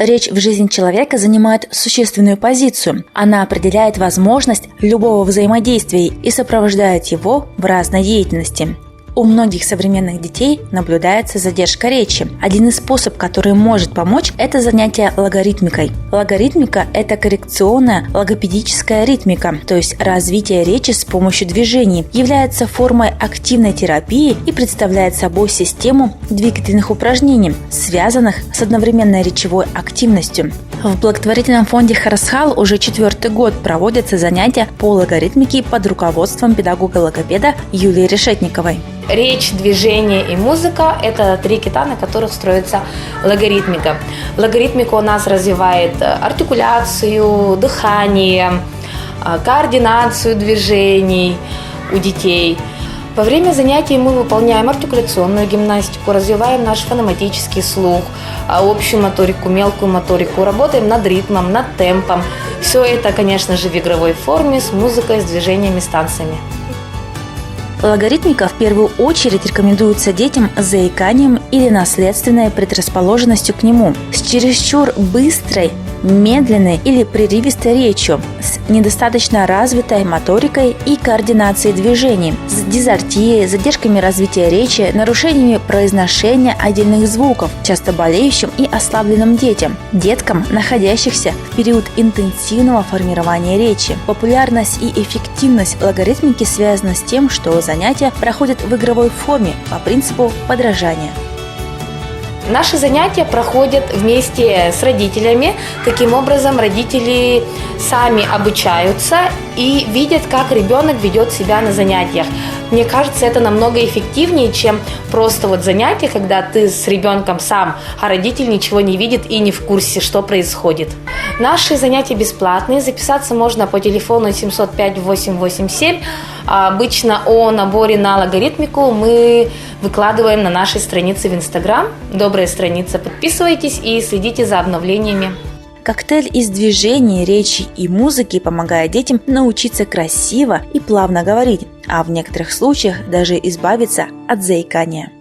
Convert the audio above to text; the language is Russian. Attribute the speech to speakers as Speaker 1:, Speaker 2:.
Speaker 1: Речь в жизни человека занимает существенную позицию. Она определяет возможность любого взаимодействия и сопровождает его в разной деятельности. У многих современных детей наблюдается задержка речи. Один из способов, который может помочь, это занятие логаритмикой. Логаритмика – это коррекционная логопедическая ритмика, то есть развитие речи с помощью движений, является формой активной терапии и представляет собой систему двигательных упражнений, связанных с одновременной речевой активностью. В благотворительном фонде Харасхал уже 4-й год проводятся занятия по логаритмике под руководством педагога-логопеда Юлии Решетниковой.
Speaker 2: Речь, движение и музыка – это 3 кита, на которых строится логаритмика. Логаритмика у нас развивает артикуляцию, дыхание, координацию движений у детей. Во время занятий мы выполняем артикуляционную гимнастику, развиваем наш фонематический слух, общую моторику, мелкую моторику, работаем над ритмом, над темпом. Все это, конечно же, в игровой форме, с музыкой, с движениями, с танцами.
Speaker 1: Логаритмика в первую очередь рекомендуется детям с заиканием или наследственной предрасположенностью к нему, с чересчур быстрой, медленной или прерывистой речью, с недостаточно развитой моторикой и координацией движений, с дизартией, задержками развития речи, нарушениями произношения отдельных звуков, часто болеющим и ослабленным детям, деткам, находящихся в период интенсивного формирования речи. Популярность и эффективность логаритмики связаны с тем, что занятия проходят в игровой форме по принципу подражания.
Speaker 2: Наши занятия проходят вместе с родителями. Таким образом, родители сами обучаются и видят, как ребенок ведет себя на занятиях. Мне кажется, это намного эффективнее, чем просто занятия, когда ты с ребенком сам, а родитель ничего не видит и не в курсе, что происходит. Наши занятия бесплатные. Записаться можно по телефону 705-887. Обычно о наборе на логаритмику мы выкладываем на нашей странице в Инстаграм. Добрая страница. Подписывайтесь и следите за обновлениями.
Speaker 1: Коктейль из движений, речи и музыки помогает детям научиться красиво и плавно говорить, а в некоторых случаях даже избавиться от заикания.